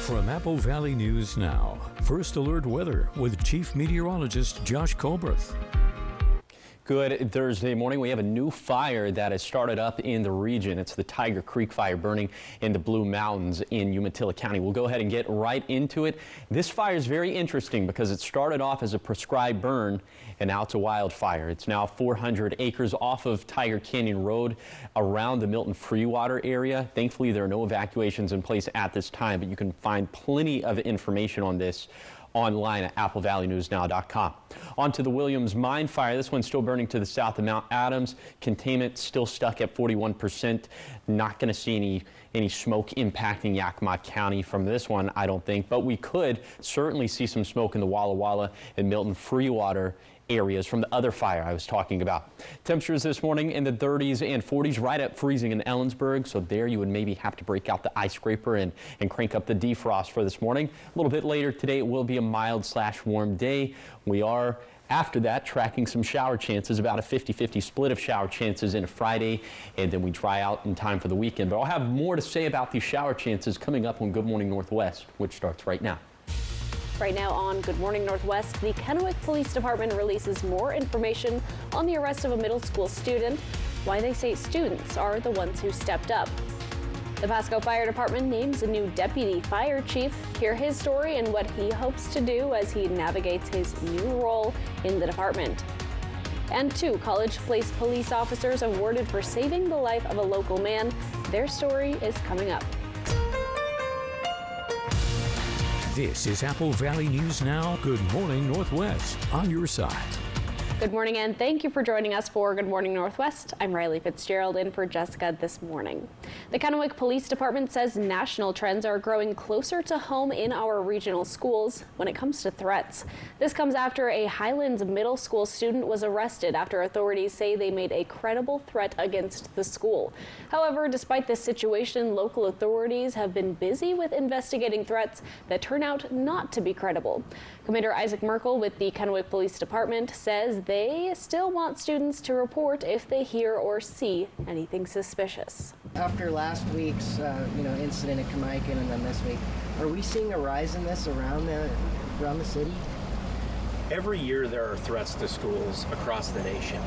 From Apple Valley News Now, First Alert Weather with Chief Meteorologist Josh Colbreth. Good Thursday morning. We have a new fire that has started up in the region. It's the Tiger Creek fire burning in the Blue Mountains in Umatilla County. We'll go ahead and get right into it. This fire is very interesting because it started off as a prescribed burn and now it's a wildfire. It's now 400 acres off of Tiger Canyon Road around the Milton Freewater area. Thankfully, there are no evacuations in place at this time, but you can find plenty of information on this online at applevalleynewsnow.com. On to the Williams Mine fire. This one's still burning to the south of Mount Adams. Containment still stuck at 41%. Not going to see any smoke impacting Yakima County from this one, I don't think, but we could certainly see some smoke in the Walla Walla and Milton Freewater areas from the other fire I was talking about. Temperatures this morning in the 30s and 40s, right at freezing in Ellensburg. So there you would maybe have to break out the ice scraper and crank up the defrost for this morning. A little bit later today, it will be a mild/warm day. We are after that tracking some shower chances, about a 50-50 split of shower chances in a Friday, and then we dry out in time for the weekend. But I'll have more to say about these shower chances coming up on Good Morning Northwest, which starts right now. Right now on Good Morning Northwest, the Kennewick Police Department releases more information on the arrest of a middle school student, why they say students are the ones who stepped up. The Pasco Fire Department names a new deputy fire chief. Hear his story and what he hopes to do as he navigates his new role in the department. And 2 college-placed police officers awarded for saving the life of a local man. Their story is coming up. This is Apple Valley News Now. Good Morning Northwest on your side. Good morning and thank you for joining us for Good Morning Northwest. I'm Riley Fitzgerald in for Jessica this morning. The Kennewick Police Department says national trends are growing closer to home in our regional schools when it comes to threats. This comes after a Highlands middle school student was arrested after authorities say they made a credible threat against the school. However, despite this situation, local authorities have been busy with investigating threats that turn out not to be credible. Commander Isaac Merkel with the Kennewick Police Department says they still want students to report if they hear or see anything suspicious. After last week's incident at Kamaikan and then this week, are we seeing a rise in this around the city? Every year there are threats to schools across the nation.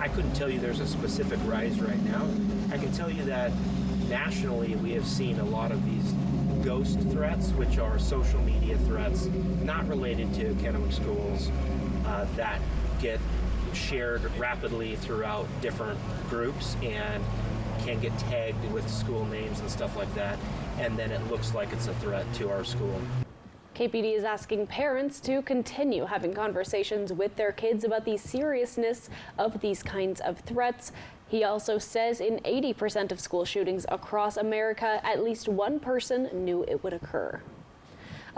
I couldn't tell you there's a specific rise right now. I can tell you that nationally we have seen a lot of these ghost threats, which are social media threats not related to Kennewick schools that get shared rapidly throughout different groups and can get tagged with school names and stuff like that, and then it looks like it's a threat to our school. KPD is asking parents to continue having conversations with their kids about the seriousness of these kinds of threats. He also says in 80% of school shootings across America, at least one person knew it would occur.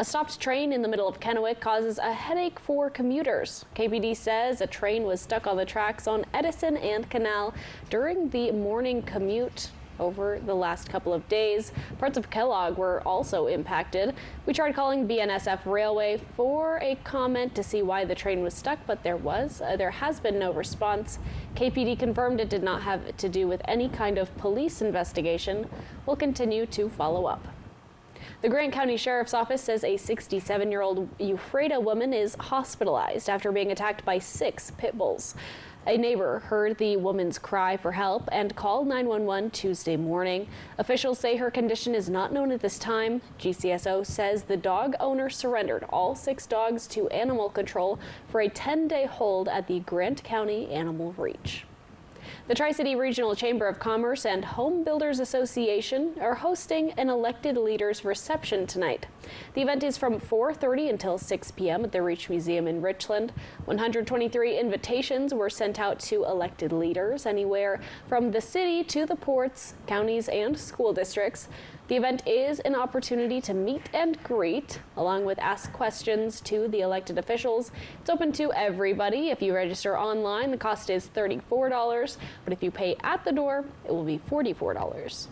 A stopped train in the middle of Kennewick causes a headache for commuters. KPD says a train was stuck on the tracks on Edison and Canal during the morning commute over the last couple of days. Parts of Kellogg were also impacted. We tried calling BNSF Railway for a comment to see why the train was stuck, but there has been no response. KPD confirmed it did not have to do with any kind of police investigation. We'll continue to follow up. The Grant County Sheriff's Office says a 67-year-old Ephrata woman is hospitalized after being attacked by 6 pit bulls. A neighbor heard the woman's cry for help and called 911 Tuesday morning. Officials say her condition is not known at this time. GCSO says the dog owner surrendered all 6 dogs to animal control for a 10-day hold at the Grant County Animal Reach. The Tri-City Regional Chamber of Commerce and Home Builders Association are hosting an elected leaders reception tonight. The event is from 4:30 until 6 p.m. at the Reach Museum in Richland. 123 invitations were sent out to elected leaders anywhere from the city to the ports, counties, and school districts. The event is an opportunity to meet and greet, along with ask questions to the elected officials. It's open to everybody. If you register online, the cost is $34, but if you pay at the door, it will be $44.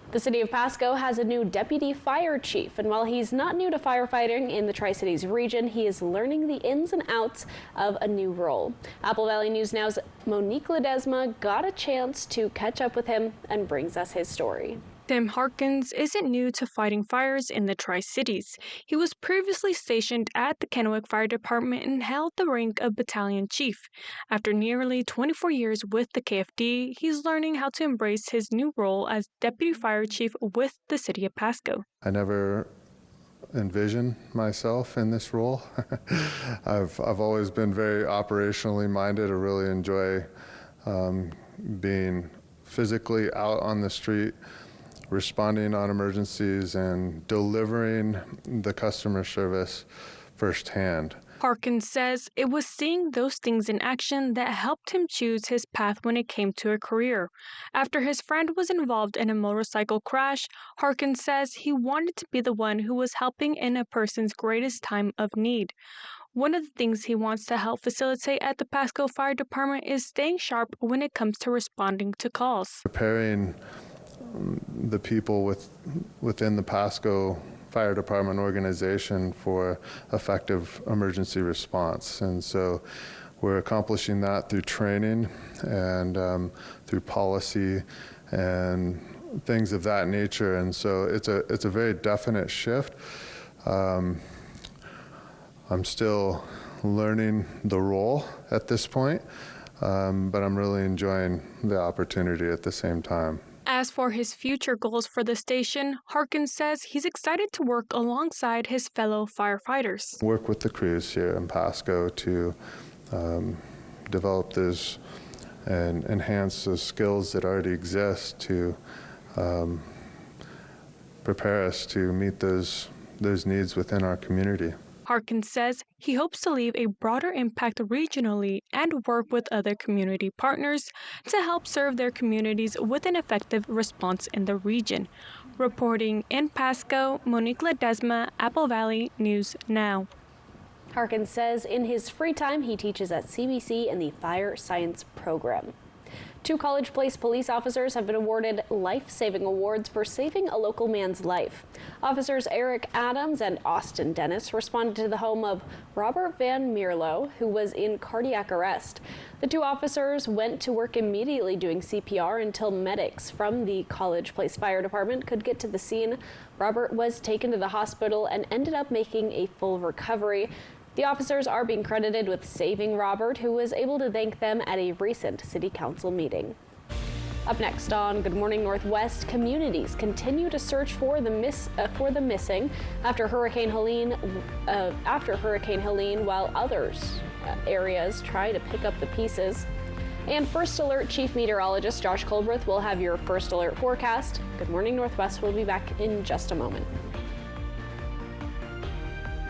The city of Pasco has a new deputy fire chief, and while he's not new to firefighting in the Tri-Cities region, he is learning the ins and outs of a new role. Apple Valley News Now's Monique Ledesma got a chance to catch up with him and brings us his story. Tim Harkins isn't new to fighting fires in the Tri-Cities. He was previously stationed at the Kennewick Fire Department and held the rank of battalion chief. After nearly 24 years with the KFD, he's learning how to embrace his new role as deputy fire chief with the city of Pasco. I never envisioned myself in this role. I've always been very operationally minded. I really enjoy being physically out on the street, responding on emergencies and delivering the customer service firsthand. Harkins says it was seeing those things in action that helped him choose his path when it came to a career. After his friend was involved in a motorcycle crash, Harkins says he wanted to be the one who was helping in a person's greatest time of need. One of the things he wants to help facilitate at the Pasco Fire Department is staying sharp when it comes to responding to calls. Preparing the people within the Pasco Fire Department organization for effective emergency response. And so we're accomplishing that through training and through policy and things of that nature. And so it's a very definite shift. I'm still learning the role at this point, but I'm really enjoying the opportunity at the same time. As for his future goals for the station, Harkins says he's excited to work alongside his fellow firefighters. Work with the crews here in Pasco to develop those and enhance those skills that already exist to prepare us to meet those needs within our community. Harkins says he hopes to leave a broader impact regionally and work with other community partners to help serve their communities with an effective response in the region. Reporting in Pasco, Monique Ledesma, Apple Valley News Now. Harkins says in his free time he teaches at CBC in the Fire Science program. 2 College Place police officers have been awarded life-saving awards for saving a local man's life. Officers Eric Adams and Austin Dennis responded to the home of Robert Van Mierlo, who was in cardiac arrest. The 2 officers went to work immediately doing CPR until medics from the College Place Fire Department could get to the scene. Robert was taken to the hospital and ended up making a full recovery. The officers are being credited with saving Robert, who was able to thank them at a recent city council meeting. Up next on Good Morning Northwest, communities continue to search for the missing after Hurricane Helene. While others areas try to pick up the pieces. And First Alert Chief Meteorologist Josh Colbreth will have your First Alert forecast. Good Morning Northwest will be back in just a moment.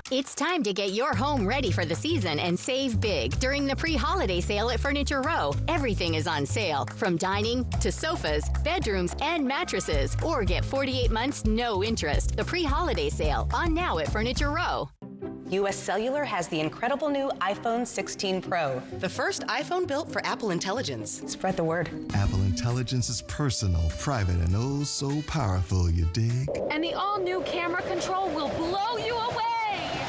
It's time to get your home ready for the season and save big during the pre-holiday sale at Furniture Row. Everything is on sale, from dining to sofas, bedrooms, and mattresses. Or get 48 months no interest. The pre-holiday sale on now at Furniture Row. U.S. Cellular has the incredible new iPhone 16 Pro. The first iPhone built for Apple Intelligence. Spread the word. Apple Intelligence is personal, private, and oh so powerful, you dig? And the all-new camera control will blow you away.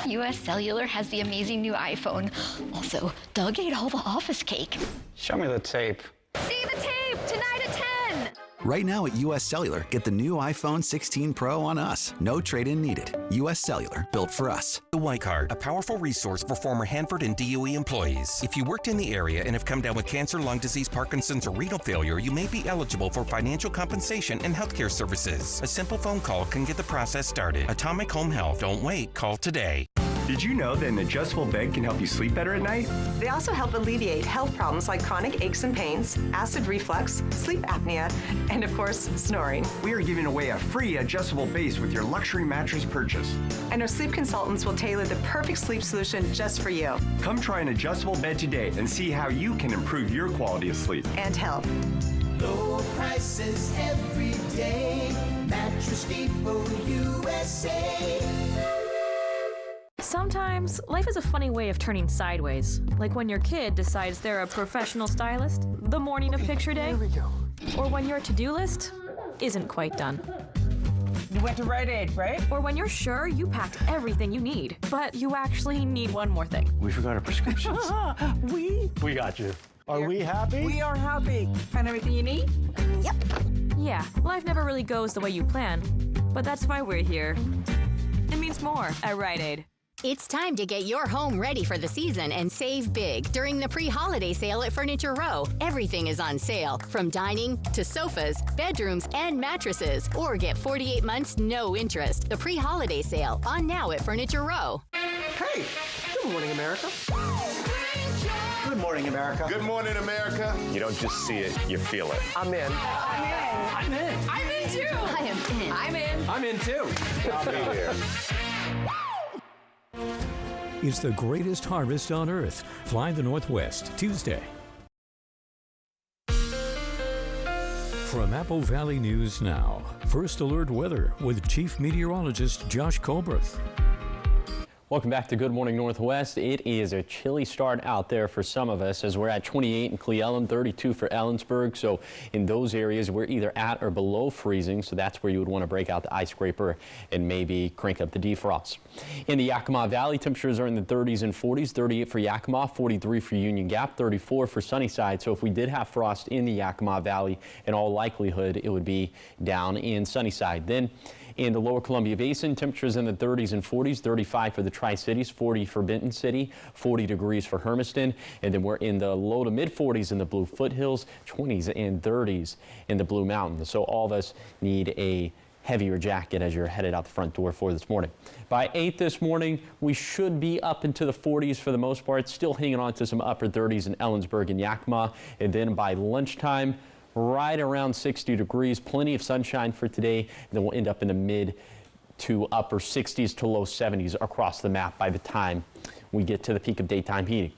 U.S. Cellular has the amazing new iPhone. Also, Doug ate all the office cake. Show me the tape. See the tape tonight at 10. Right now at U.S. Cellular, get the new iPhone 16 Pro on us. No trade-in needed. U.S. Cellular, built for us. The Y Card, a powerful resource for former Hanford and DOE employees. If you worked in the area and have come down with cancer, lung disease, Parkinson's, or renal failure, you may be eligible for financial compensation and healthcare services. A simple phone call can get the process started. Atomic Home Health. Don't wait. Call today. Did you know that an adjustable bed can help you sleep better at night? They also help alleviate health problems like chronic aches and pains, acid reflux, sleep apnea, and of course, snoring. We are giving away a free adjustable base with your luxury mattress purchase. And our sleep consultants will tailor the perfect sleep solution just for you. Come try an adjustable bed today and see how you can improve your quality of sleep. And health. Low prices every day. Mattress Depot USA. Sometimes life is a funny way of turning sideways, like when your kid decides they're a professional stylist the morning of picture day, or when your to-do list isn't quite done. You went to Rite Aid, right? Or when you're sure you packed everything you need, but you actually need one more thing. We forgot our prescriptions. We got you. Are we happy? We are happy. Find everything you need? Yep. Yeah, life never really goes the way you plan, but that's why we're here. It means more at Rite Aid. It's time to get your home ready for the season and save big during the pre-holiday sale at Furniture Row. Everything is on sale, from dining to sofas, bedrooms, and mattresses. Or get 48 months no interest. The pre-holiday sale on now at Furniture Row. Hey, good morning, America. Good morning, America. Good morning, America. You don't just see it, you feel it. I'm in. I'm in. I'm in. I'm in too. I am in. I'm in. I'm in too. I'll be there. It's the greatest harvest on earth. Fly the Northwest, Tuesday. From Apple Valley News Now, First Alert Weather with Chief Meteorologist Josh Colberth. Welcome back to Good Morning Northwest. It is a chilly start out there for some of us, as we're at 28 in Cle Elum, 32 for Ellensburg. So in those areas, we're either at or below freezing. So that's where you would want to break out the ice scraper and maybe crank up the defrost. In the Yakima Valley, temperatures are in the 30s and 40s, 38 for Yakima, 43 for Union Gap, 34 for Sunnyside. So if we did have frost in the Yakima Valley, in all likelihood, it would be down in Sunnyside. Then in the lower Columbia Basin, temperatures in the 30s and 40s, 35 for the Tri-Cities, 40 for Benton City, 40 degrees for Hermiston, and then we're in the low to mid 40s in the Blue Foothills, 20s and 30s in the Blue Mountains. So all of us need a heavier jacket as you're headed out the front door for this morning. By 8 this morning, we should be up into the 40s for the most part, still hanging on to some upper 30s in Ellensburg and Yakima, and then by lunchtime, right around 60 degrees, plenty of sunshine for today, and then we'll end up in the mid to upper 60s to low 70s across the map by the time we get to the peak of daytime heating.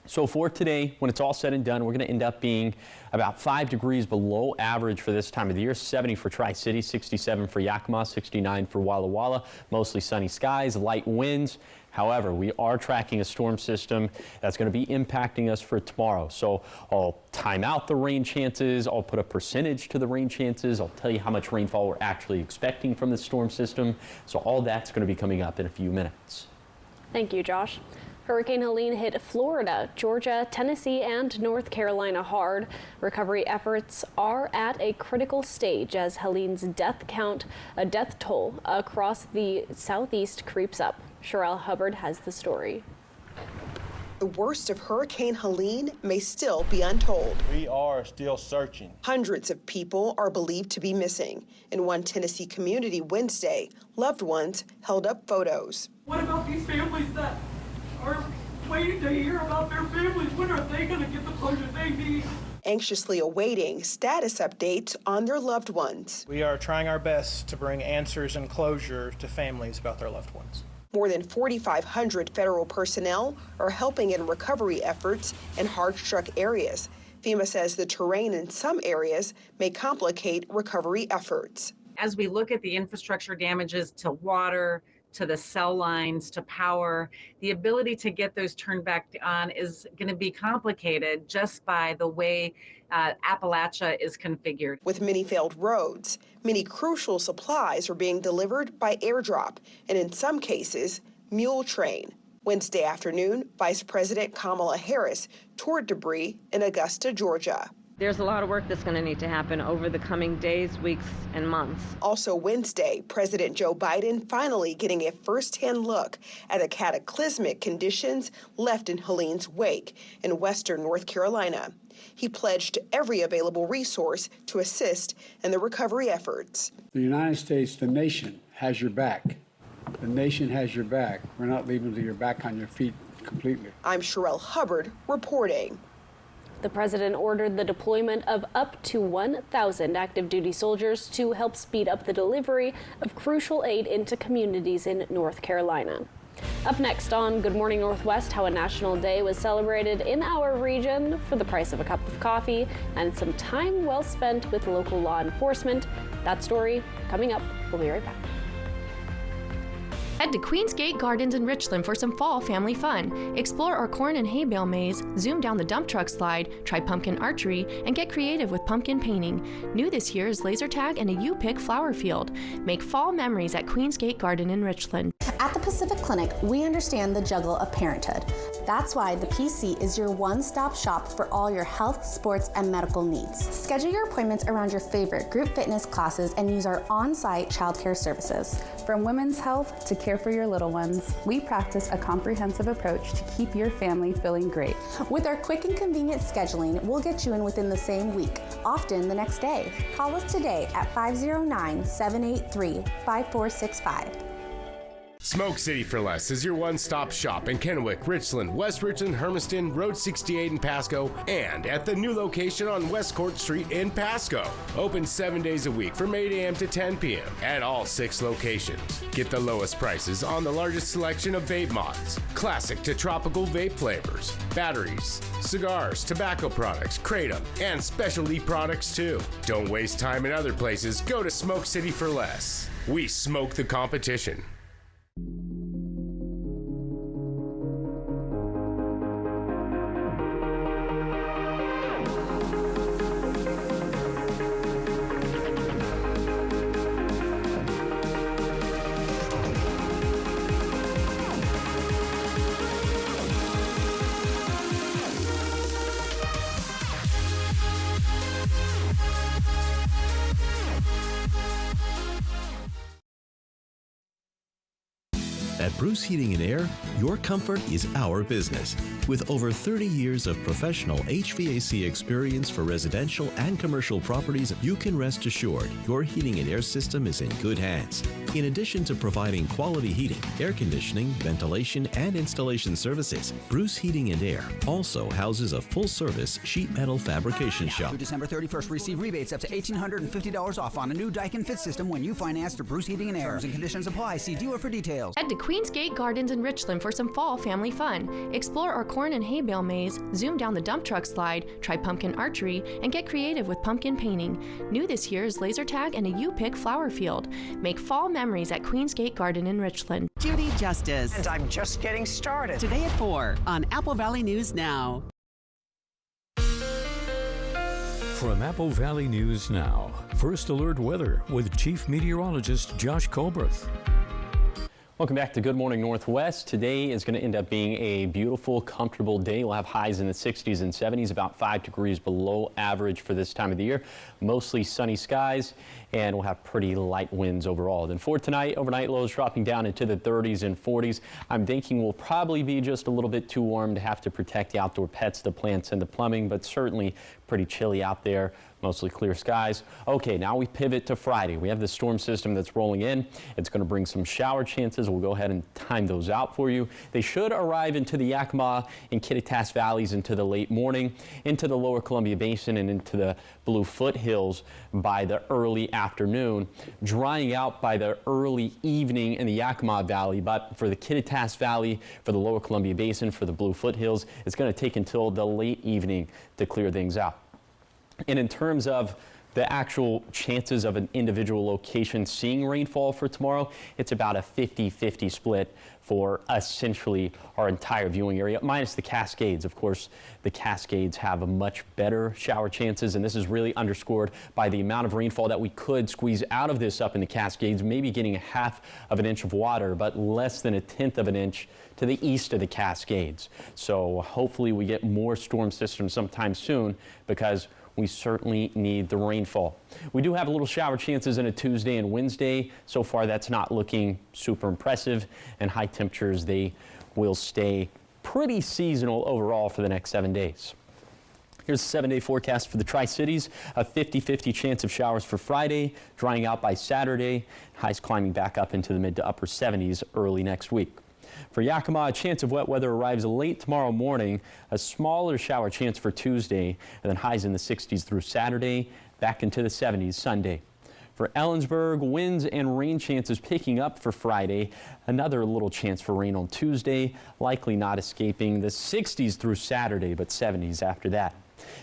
So for today, when it's all said and done, we're going to end up being about 5 degrees below average for this time of the year. 70 for Tri-City, 67 for Yakima, 69 for Walla Walla. Mostly sunny skies, light winds. However, we are tracking a storm system that's going to be impacting us for tomorrow. So I'll time out the rain chances. I'll put a percentage to the rain chances. I'll tell you how much rainfall we're actually expecting from the storm system. So all that's going to be coming up in a few minutes. Thank you, Josh. Hurricane Helene hit Florida, Georgia, Tennessee, and North Carolina hard. Recovery efforts are at a critical stage as Helene's death toll across the southeast creeps up. Sherelle Hubbard has the story. The worst of Hurricane Helene may still be untold. We are still searching. Hundreds of people are believed to be missing. In one Tennessee community Wednesday, loved ones held up photos. What about these families that are waiting to hear about their families? When are they going to get the closure they need? Anxiously awaiting status updates on their loved ones. We are trying our best to bring answers and closure to families about their loved ones. More than 4,500 federal personnel are helping in recovery efforts in hard-struck areas. FEMA says the terrain in some areas may complicate recovery efforts. As we look at the infrastructure damages to water, to the cell lines, to power, the ability to get those turned back on is going to be complicated just by the way Appalachia is configured. With many failed roads, many crucial supplies are being delivered by airdrop, and in some cases, mule train. Wednesday afternoon, Vice President Kamala Harris toured debris in Augusta, Georgia. There's a lot of work that's going to need to happen over the coming days, weeks, and months. Also Wednesday, President Joe Biden finally getting a first-hand look at the cataclysmic conditions left in Helene's wake in western North Carolina. He pledged every available resource to assist in the recovery efforts. The United States, the nation, has your back. The nation has your back. We're not leaving your back on your feet completely. I'm Sherelle Hubbard reporting. The president ordered the deployment of up to 1,000 active duty soldiers to help speed up the delivery of crucial aid into communities in North Carolina. Up next on Good Morning Northwest, how a national day was celebrated in our region for the price of a cup of coffee and some time well spent with local law enforcement. That story coming up. We'll be right back. Head to Queensgate Gardens in Richland for some fall family fun. Explore our corn and hay bale maze, zoom down the dump truck slide, try pumpkin archery, and get creative with pumpkin painting. New this year is laser tag and a U-Pick flower field. Make fall memories at Queensgate Garden in Richland. At the Pacific Clinic, we understand the juggle of parenthood. That's why the PC is your one-stop shop for all your health, sports, and medical needs. Schedule your appointments around your favorite group fitness classes and use our on-site childcare services. From women's health to care for your little ones, we practice a comprehensive approach to keep your family feeling great. With our quick and convenient scheduling, we'll get you in within the same week, often the next day. Call us today at 509-783-5465. Smoke City for Less is your one-stop shop in Kennewick, Richland, West Richland, Hermiston, Road 68 in Pasco, and at the new location on West Court Street in Pasco. Open 7 days a week from 8 a.m. to 10 p.m. at all 6 locations. Get the lowest prices on the largest selection of vape mods, classic to tropical vape flavors, batteries, cigars, tobacco products, kratom, and specialty products too. Don't waste time in other places. Go to Smoke City for Less. We smoke the competition. At Bruce Heating and Air, your comfort is our business. With over 30 years of professional HVAC experience for residential and commercial properties, you can rest assured your heating and air system is in good hands. In addition to providing quality heating, air conditioning, ventilation, and installation services, Bruce Heating and Air also houses a full-service sheet metal fabrication shop. Through December 31st, receive rebates up to $1,850 off on a new Daikin Fit system when you finance through Bruce Heating and Air. Terms and conditions apply. See dealer for details. Head to Queensgate Gardens in Richland for some fall family fun. Explore our corn and hay bale maze, zoom down the dump truck slide, try pumpkin archery, and get creative with pumpkin painting. New this year is laser tag and a U-Pick flower field. Make fall memories at Queensgate Garden in Richland. Judy Justice. And I'm just getting started. Today at 4 on Apple Valley News Now. From Apple Valley News Now, First Alert Weather with Chief Meteorologist Josh Colbert. Welcome back to Good Morning Northwest. Today is going to end up being a beautiful, comfortable day. We'll have highs in the 60s and 70s, about 5 degrees below average for this time of the year. Mostly sunny skies, and we'll have pretty light winds overall. Then for tonight, overnight lows dropping down into the 30s and 40s. I'm thinking we'll probably be just a little bit too warm to have to protect the outdoor pets, the plants, and the plumbing, but certainly pretty chilly out there. Mostly clear skies. Okay, now we pivot to Friday. We have this storm system that's rolling in. It's going to bring some shower chances. We'll go ahead and time those out for you. They should arrive into the Yakima and Kittitas valleys into the late morning, into the lower Columbia Basin, and into the Blue Foothills by the early afternoon, drying out by the early evening in the Yakima Valley. But for the Kittitas Valley, for the lower Columbia Basin, for the Blue Foothills, it's going to take until the late evening to clear things out. And in terms of the actual chances of an individual location seeing rainfall for tomorrow, it's about a 50-50 split for essentially our entire viewing area, minus the Cascades. Of course, the Cascades have a much better shower chances, and this is really underscored by the amount of rainfall that we could squeeze out of this up in the Cascades, maybe getting 1/2 of an inch of water, but less than 1/10 of an inch to the east of the Cascades. So hopefully we get more storm systems sometime soon, because we certainly need the rainfall. We do have a little shower chances in a Tuesday and Wednesday. So far, that's not looking super impressive, and high temperatures, they will stay pretty seasonal overall for the next 7 days. Here's the 7-day forecast for the Tri-Cities. A 50-50 chance of showers for Friday, drying out by Saturday, highs climbing back up into the mid to upper 70s early next week. For Yakima, a chance of wet weather arrives late tomorrow morning, a smaller shower chance for Tuesday, and then highs in the 60s through Saturday, back into the 70s Sunday. For Ellensburg, winds and rain chances picking up for Friday, another little chance for rain on Tuesday, likely not escaping the 60s through Saturday, but 70s after that.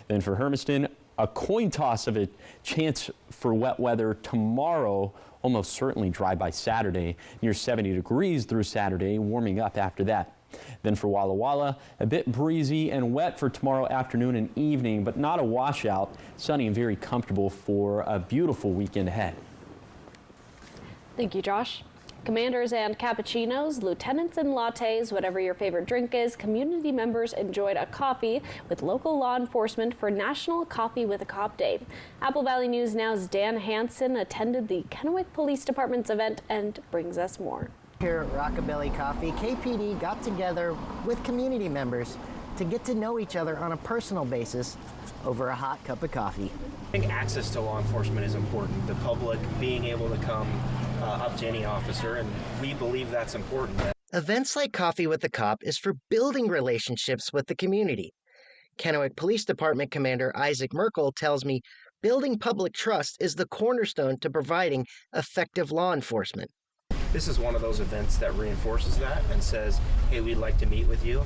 Then for Hermiston, a coin toss of a chance for wet weather tomorrow, almost certainly dry by Saturday, near 70 degrees through Saturday, warming up after that. Then for Walla Walla, a bit breezy and wet for tomorrow afternoon and evening, but not a washout, sunny and very comfortable for a beautiful weekend ahead. Thank you, Josh. Commanders and cappuccinos, lieutenants and lattes, whatever your favorite drink is, community members enjoyed a coffee with local law enforcement for National Coffee with a Cop Day. Apple Valley News Now's Dan Hansen attended the Kennewick Police Department's event and brings us more. Here at Rockabilly Coffee, KPD got together with community members to get to know each other on a personal basis over a hot cup of coffee. I think access to law enforcement is important. The public being able to come up to any officer, and we believe that's important. Events like Coffee with the Cop is for building relationships with the community. Kennewick Police Department Commander Isaac Merkel tells me building public trust is the cornerstone to providing effective law enforcement. This is one of those events that reinforces that and says, hey, we'd like to meet with you.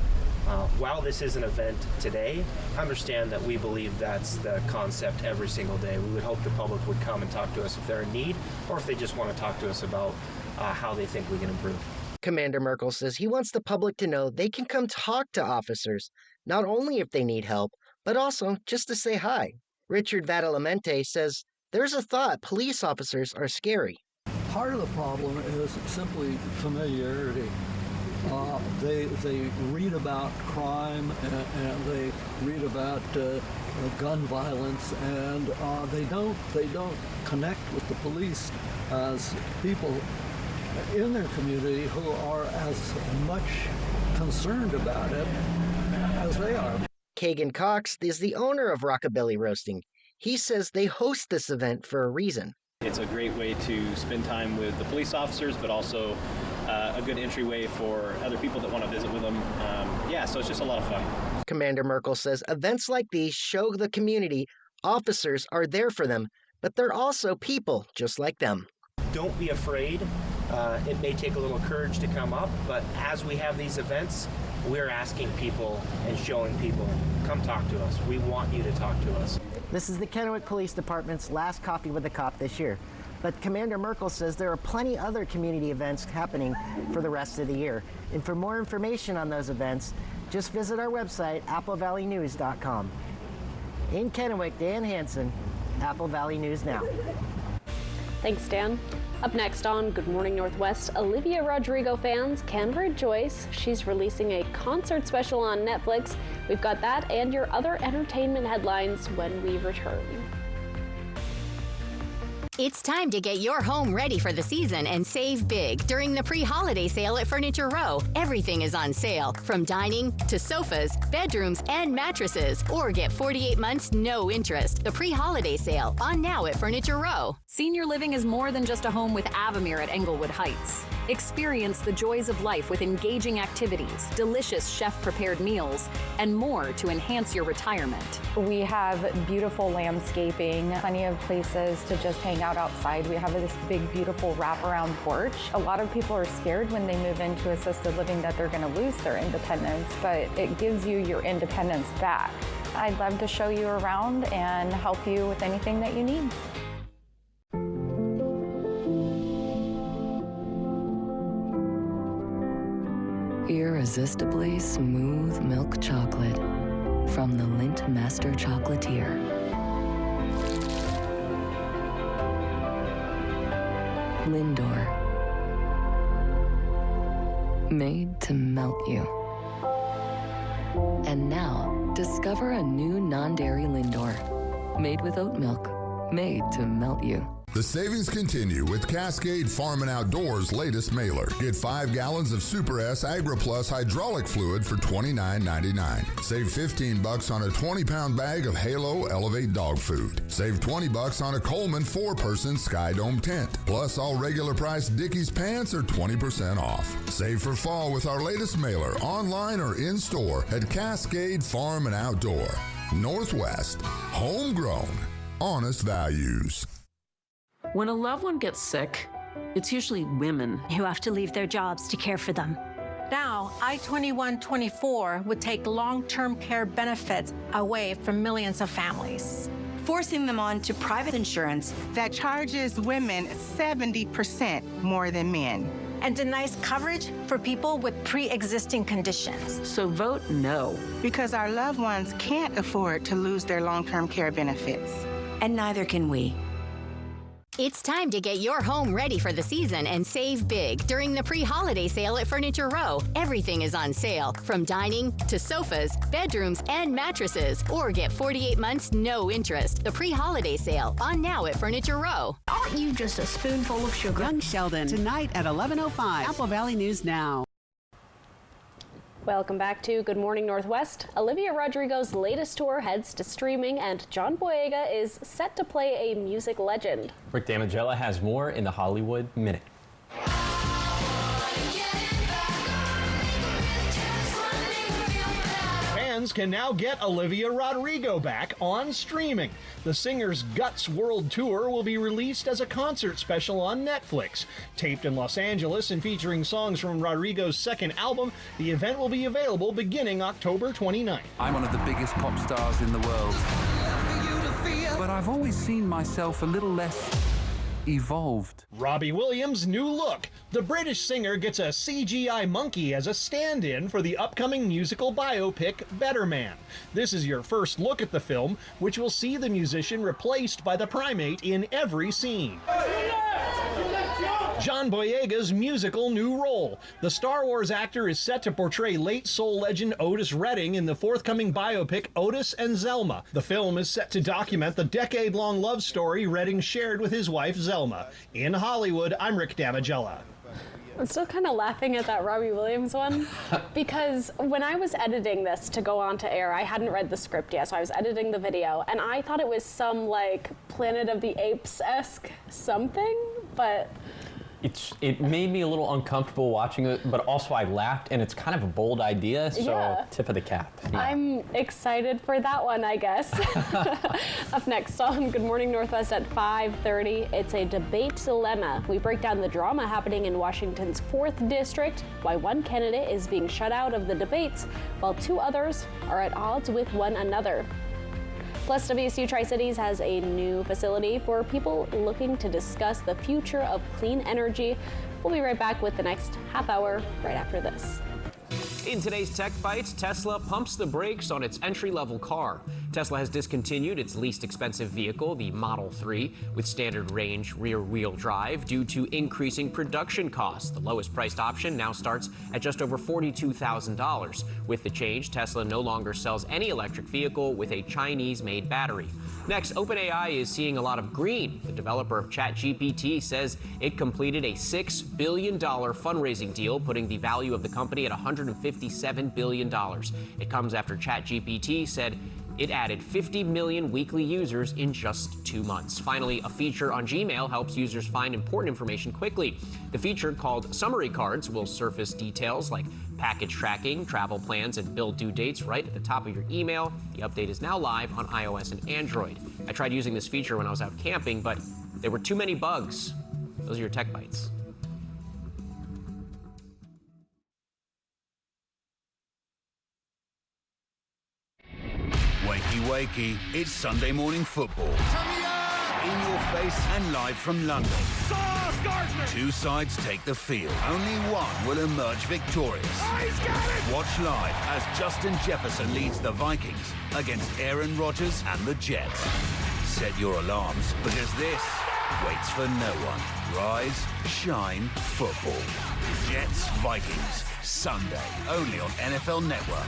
While this is an event today, understand that we believe that's the concept every single day. We would hope the public would come and talk to us if they're in need, or if they just want to talk to us about how they think we can improve. Commander Merkel says he wants the public to know they can come talk to officers, not only if they need help, but also just to say hi. Richard Vadalamente says there's a thought police officers are scary. Part of the problem is simply familiarity. They read about crime and they read about gun violence, and they don't connect with the police as people in their community who are as much concerned about it as they are. Kagan Cox is the owner of Rockabilly Roasting. He says they host this event for a reason. It's a great way to spend time with the police officers, but also a good entryway for other people that want to visit with them. So it's just a lot of fun. Commander Merkel says events like these show the community officers are there for them, but they're also people just like them. Don't be afraid. It may take a little courage to come up, but as we have these events, we're asking people and showing people, come talk to us. We want you to talk to us. This is the Kennewick Police Department's last Coffee with a Cop this year. But Commander Merkel says there are plenty other community events happening for the rest of the year. And for more information on those events, just visit our website, applevalleynews.com. In Kennewick, Dan Hansen, Apple Valley News Now. Thanks, Dan. Up next on Good Morning Northwest, Olivia Rodrigo fans can rejoice. She's releasing a concert special on Netflix. We've got that and your other entertainment headlines when we return. It's time to get your home ready for the season and save big during the pre-holiday sale at Furniture Row. Everything is on sale, from dining to sofas, bedrooms, and mattresses. Or get 48 months, no interest. The pre-holiday sale on now at Furniture Row. Senior living is more than just a home with Avamere at Englewood Heights. Experience the joys of life with engaging activities, delicious chef-prepared meals, and more to enhance your retirement. We have beautiful landscaping, plenty of places to just hang out outside. We have this big, beautiful wraparound porch. A lot of people are scared when they move into assisted living that they're going to lose their independence, but it gives you your independence back. I'd love to show you around and help you with anything that you need. Irresistibly smooth milk chocolate from the Lindt Master Chocolatier. Lindor. Made to melt you. And now, discover a new non-dairy Lindor. Made with oat milk. Made to melt you. The savings continue with Cascade Farm and Outdoors' latest mailer. Get 5 gallons of Super S Agri Plus hydraulic fluid for $29.99. Save $15 on a 20-pound bag of Halo Elevate dog food. Save $20 on a Coleman 4-person Sky Dome tent. Plus, all regular price Dickies pants are 20% off. Save for fall with our latest mailer online or in store at Cascade Farm and Outdoor. Northwest, homegrown, honest values. When a loved one gets sick, it's usually women who have to leave their jobs to care for them. Now, I-2124 would take long-term care benefits away from millions of families, forcing them onto private insurance that charges women 70% more than men, and denies coverage for people with pre-existing conditions. So vote no. Because our loved ones can't afford to lose their long-term care benefits. And neither can we. It's time to get your home ready for the season and save big during the pre-holiday sale at Furniture Row. Everything is on sale, from dining to sofas, bedrooms, and mattresses. Or get 48 months no interest. The pre-holiday sale on now at Furniture Row. Aren't you just a spoonful of sugar? Young Sheldon, tonight at 11:05. Apple Valley News Now. Welcome back to Good Morning Northwest. Olivia Rodrigo's latest tour heads to streaming, and John Boyega is set to play a music legend. Rick Damigella has more in the Hollywood Minute. Fans can now get Olivia Rodrigo back on streaming. The singer's Guts World Tour will be released as a concert special on Netflix. Taped in Los Angeles and featuring songs from Rodrigo's second album, the event will be available beginning October 29th. I'm one of the biggest pop stars in the world, but I've always seen myself a little less evolved. Robbie Williams' new look. The British singer gets a CGI monkey as a stand-in for the upcoming musical biopic Better Man. This is your first look at the film, which will see the musician replaced by the primate in every scene. John Boyega's musical new role. The Star Wars actor is set to portray late soul legend Otis Redding in the forthcoming biopic Otis and Zelma. The film is set to document the decade-long love story Redding shared with his wife Zelma. In Hollywood, I'm Rick Damigella. I'm still kind of laughing at that Robbie Williams one because when I was editing this to go on to air, I hadn't read the script yet, so I was editing the video, and I thought it was some like Planet of the Apes-esque something, but It made me a little uncomfortable watching it, but also I laughed, and it's kind of a bold idea, so yeah. Tip of the cap. Yeah. I'm excited for that one, I guess. Up next on Good Morning Northwest at 5:30, it's a debate dilemma. We break down the drama happening in Washington's 4th District, why one candidate is being shut out of the debates, while 2 others are at odds with one another. Plus, WSU Tri-Cities has a new facility for people looking to discuss the future of clean energy. We'll be right back with the next half hour right after this. In today's Tech Bites, Tesla pumps the brakes on its entry-level car. Tesla has discontinued its least expensive vehicle, the Model 3, with standard range rear-wheel drive due to increasing production costs. The lowest priced option now starts at just over $42,000. With the change, Tesla no longer sells any electric vehicle with a Chinese-made battery. Next, OpenAI is seeing a lot of green. The developer of ChatGPT says it completed a $6 billion fundraising deal, putting the value of the company at $157 billion. It comes after ChatGPT said it added 50 million weekly users in just 2 months. Finally, a feature on Gmail helps users find important information quickly. The feature, called Summary Cards, will surface details like package tracking, travel plans, and bill due dates right at the top of your email. The update is now live on iOS and Android. I tried using this feature when I was out camping, but there were too many bugs. Those are your Tech Bites. Wakey, wakey, it's Sunday morning football. In your face and live from London. 2 sides take the field. Only one will emerge victorious. He's got it! Watch live as Justin Jefferson leads the Vikings against Aaron Rodgers and the Jets. Set your alarms, because this waits for no one. Rise, shine, football. Jets, Vikings, Sunday, only on NFL Network.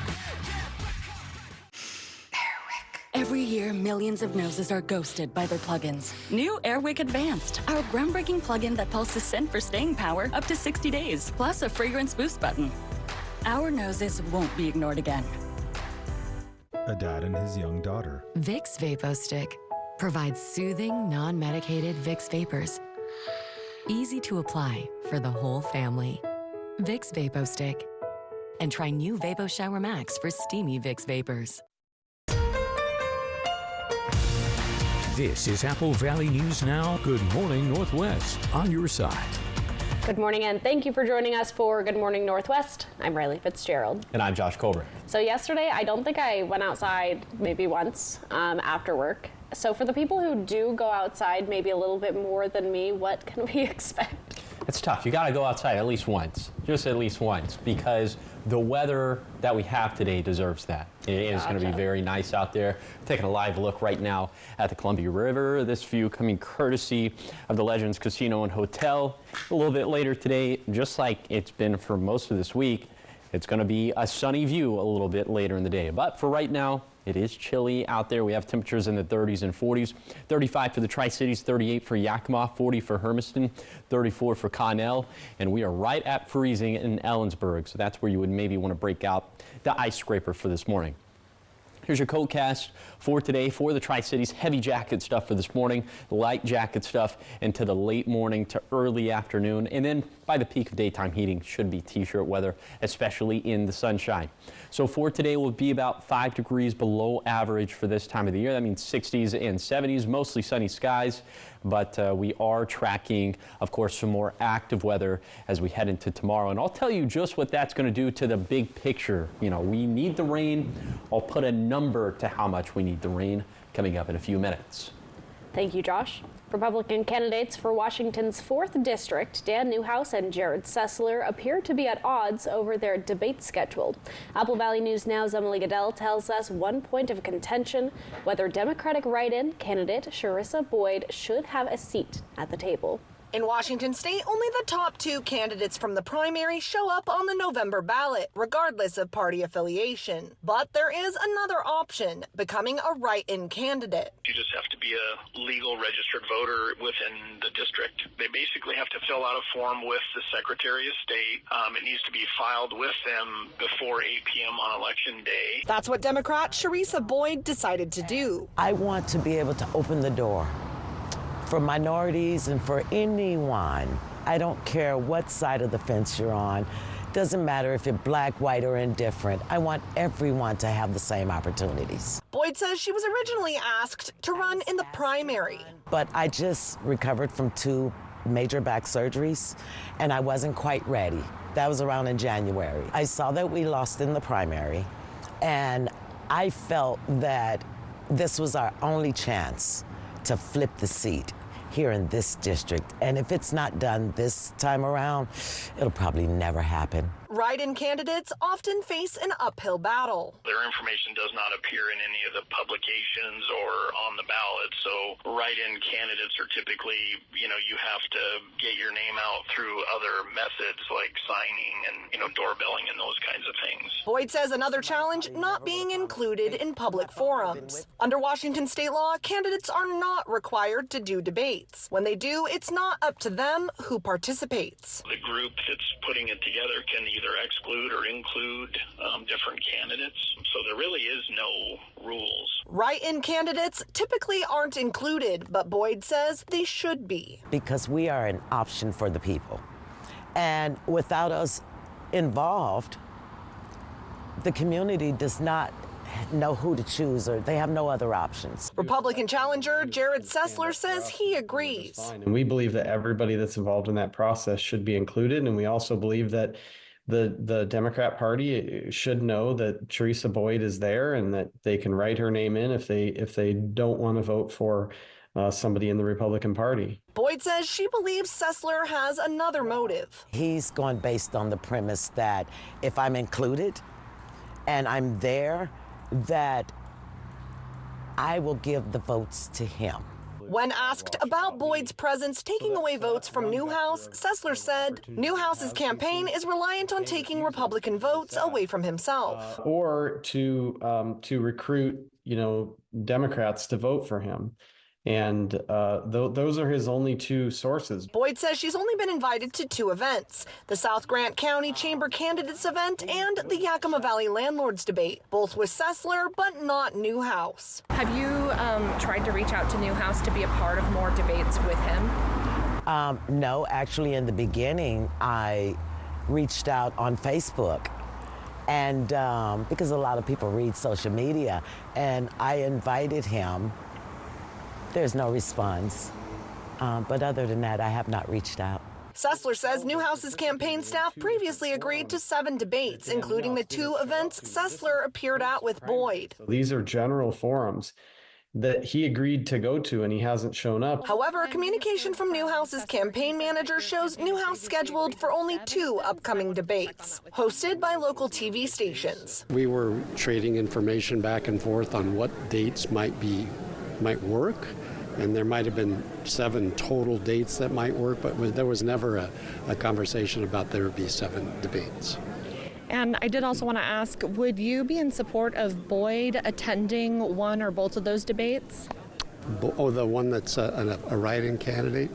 Every year, millions of noses are ghosted by their plugins. New Airwick Advanced, our groundbreaking plugin that pulses scent for staying power up to 60 days, plus a fragrance boost button. Our noses won't be ignored again. A dad and his young daughter. Vicks VapoStick provides soothing, non-medicated Vicks vapors. Easy to apply for the whole family. Vicks VapoStick. And try new Vapo Shower Max for steamy Vicks vapors. This is Apple Valley News Now. Good Morning Northwest, on your side. Good morning, and thank you for joining us for Good Morning Northwest. I'm Riley Fitzgerald. And I'm Josh Colbert. So yesterday, I don't think I went outside maybe once after work. So for the people who do go outside maybe a little bit more than me, what can we expect? It's tough. You got to go outside at least once, just at least once, because the weather that we have today deserves that. It is going to be very nice out there. Taking a live look right now at the Columbia River. This view coming courtesy of the Legends Casino and Hotel. A little bit later today, just like it's been for most of this week, it's going to be a sunny view a little bit later in the day. But for right now, it is chilly out there. We have temperatures in the 30s and 40s. 35 for the Tri-Cities, 38 for Yakima, 40 for Hermiston, 34 for Connell, and we are right at freezing in Ellensburg. So that's where you would maybe want to break out the ice scraper for this morning. Here's your coat cast for today for the Tri-Cities. Heavy jacket stuff for this morning, light jacket stuff into the late morning to early afternoon. And then by the peak of daytime heating should be t-shirt weather, especially in the sunshine. So for today will be about 5 degrees below average for this time of the year. That means 60s and 70s, mostly sunny skies. But we are tracking, of course, some more active weather as we head into tomorrow. And I'll tell you just what that's going to do to the big picture. You know, we need the rain. I'll put a number to how much we need the rain coming up in a few minutes. Thank you, Josh. Republican candidates for Washington's 4th District, Dan Newhouse and Jared Sessler, appear to be at odds over their debate scheduled. Apple Valley News Now's Emily Goodell tells us one point of contention, whether Democratic write-in candidate Charissa Boyd should have a seat at the table. In Washington state, only the top 2 candidates from the primary show up on the November ballot, regardless of party affiliation. But there is another option, becoming a write-in candidate. You just have to be a legal registered voter within the district. They basically have to fill out a form with the Secretary of State. It needs to be filed with them before 8 p.m. on Election Day. That's what Democrat Charissa Boyd decided to do. I want to be able to open the door for minorities and for anyone. I don't care what side of the fence you're on. Doesn't matter if you're black, white, or indifferent. I want everyone to have the same opportunities. Boyd says she was originally asked to run in the primary. But I just recovered from 2 major back surgeries, and I wasn't quite ready. That was around in January. I saw that we lost in the primary, and I felt that this was our only chance to flip the seat here in this district. And if it's not done this time around, it'll probably never happen. Write-in candidates often face an uphill battle. Their information does not appear in any of the publications or on the ballot, so write-in candidates are typically, you have to get your name out through other methods like signing and, doorbelling and those kinds of things. Boyd says another challenge, not being included in public forums. Under Washington state law, candidates are not required to do debates. When they do, it's not up to them who participates. The group that's putting it together can either exclude or include different candidates, so there really is no rules. Write-in candidates typically aren't included, but Boyd says they should be. Because we are an option for the people. And without us involved, the community does not know who to choose, or they have no other options. Republican challenger Jared Sessler says he agrees. And we believe that everybody that's involved in that process should be included, and we also believe that the Democrat Party should know that Charissa Boyd is there and that they can write her name in if they don't want to vote for somebody in the Republican Party. Boyd says she believes Sessler has another motive. He's gone based on the premise that if I'm included and I'm there, that I will give the votes to him. When asked about Boyd's presence taking away votes from Newhouse, Sessler said Newhouse's campaign is reliant on taking Republican votes away from himself. Or to recruit, Democrats to vote for him. And those are his only 2 sources. Boyd says she's only been invited to 2 events, the South Grant County Chamber Candidates event and the Yakima Valley Landlords debate, both with Sessler but not Newhouse. Have you tried to reach out to Newhouse to be a part of more debates with him? No, actually in the beginning, I reached out on Facebook. And because a lot of people read social media, and I invited him. There's no response. But other than that, I have not reached out. Sessler says Newhouse's campaign staff previously agreed to 7 debates, including the 2 events Sessler appeared at with Boyd. These are general forums. that he agreed to go to, and he hasn't shown up. However, communication from Newhouse's campaign manager shows Newhouse scheduled for only 2 upcoming debates, hosted by local TV stations. We were trading information back and forth on what dates might work, and there might have been 7 total dates that might work, but there was never a conversation about there would be 7 debates. And I did also want to ask, would you be in support of Boyd attending one or both of those debates? The one that's a write-in candidate?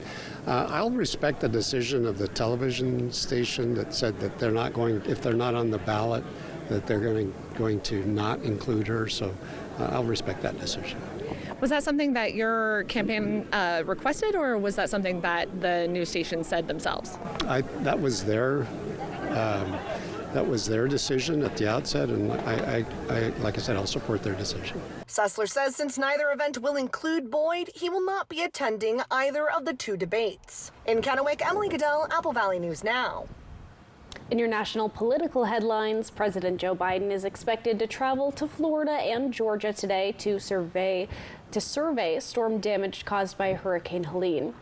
I'll respect the decision of the television station that said that they're not going, if they're not on the ballot, that they're going to not include her, so I'll respect that decision. Was that something that your campaign requested, or was that something that the news station said themselves? That was their decision at the outset, and I like I said, I'll support their decision. Sessler says since neither event will include Boyd, he will not be attending either of the 2 debates. In Kennewick, Emily Goodell, Apple Valley News Now. In your national political headlines, President Joe Biden is expected to travel to Florida and Georgia today to survey storm damage caused by Hurricane Helene.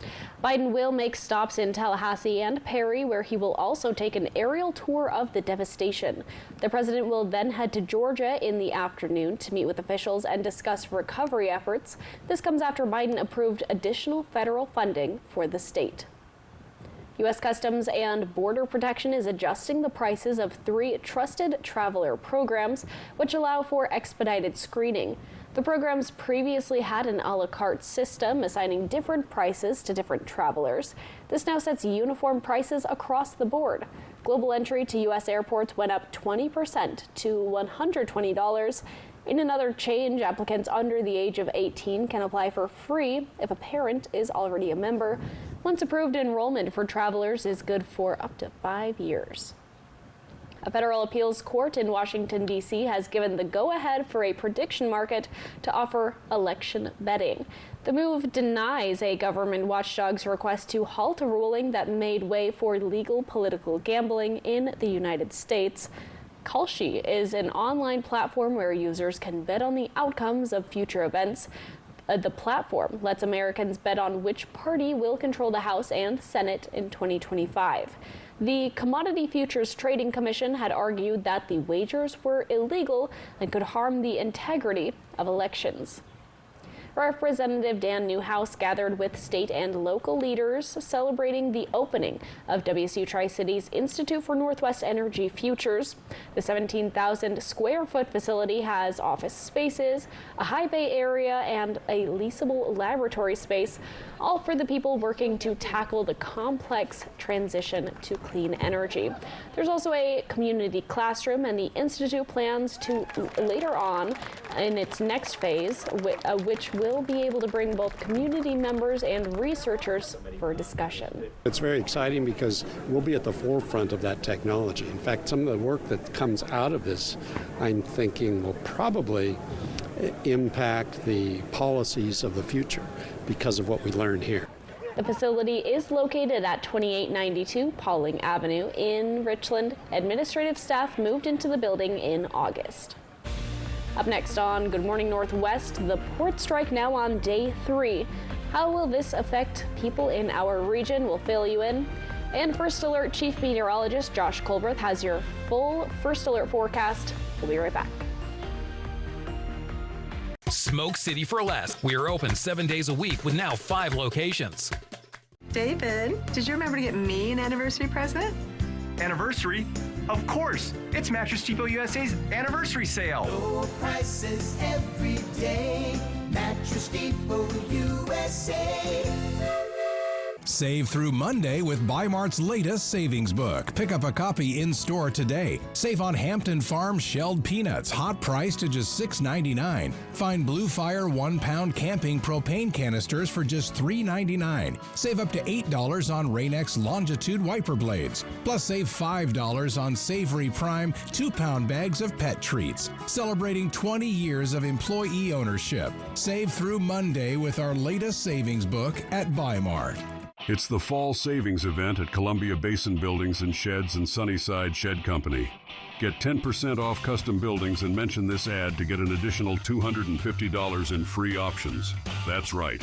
Biden will make stops in Tallahassee and Perry, where he will also take an aerial tour of the devastation. The president will then head to Georgia in the afternoon to meet with officials and discuss recovery efforts. This comes after Biden approved additional federal funding for the state. U.S. Customs and Border Protection is adjusting the prices of 3 trusted traveler programs, which allow for expedited screening. The programs previously had an a la carte system assigning different prices to different travelers. This now sets uniform prices across the board. Global entry to U.S. airports went up 20% to $120. In another change, applicants under the age of 18 can apply for free if a parent is already a member. Once approved, enrollment for travelers is good for up to 5 years. A federal appeals court in Washington, D.C. has given the go-ahead for a prediction market to offer election betting. The move denies a government watchdog's request to halt a ruling that made way for legal political gambling in the United States. Kalshi is an online platform where users can bet on the outcomes of future events. The platform lets Americans bet on which party will control the House and Senate in 2025. The Commodity Futures Trading Commission had argued that the wagers were illegal and could harm the integrity of elections. Representative Dan Newhouse gathered with state and local leaders celebrating the opening of WSU Tri-City's Institute for Northwest Energy Futures. The 17,000 square foot facility has office spaces, a high bay area, and a leasable laboratory space, all for the people working to tackle the complex transition to clean energy. There's also a community classroom, and the Institute plans to later on in its next phase, which will be able to bring both community members and researchers for discussion. It's very exciting because we'll be at the forefront of that technology. In fact, some of the work that comes out of this, I'm thinking, will probably impact the policies of the future because of what we learn here. The facility is located at 2892 Pauling Avenue in Richland. Administrative staff moved into the building in August. Up next on Good Morning Northwest, the port strike now on day 3. How will this affect people in our region? We'll fill you in. And First Alert Chief Meteorologist Josh Colbert has your full First Alert forecast. We'll be right back. Smoke City for Less. We are open 7 days a week with now 5 locations. David, did you remember to get me an anniversary present? Anniversary? Of course! It's Mattress Depot USA's anniversary sale. Low prices every day. Mattress Depot USA. Save through Monday with Bi-Mart's latest savings book. Pick up a copy in-store today. Save on Hampton Farms shelled peanuts, hot priced to just $6.99. Find Blue Fire 1-pound camping propane canisters for just $3.99. Save up to $8 on Rain-X Longitude wiper blades. Plus save $5 on Savory Prime 2-pound bags of pet treats. Celebrating 20 years of employee ownership. Save through Monday with our latest savings book at Bi-Mart. It's the fall savings event at Columbia Basin Buildings and Sheds and Sunnyside Shed Company. Get 10% off custom buildings and mention this ad to get an additional $250 in free options. That's right.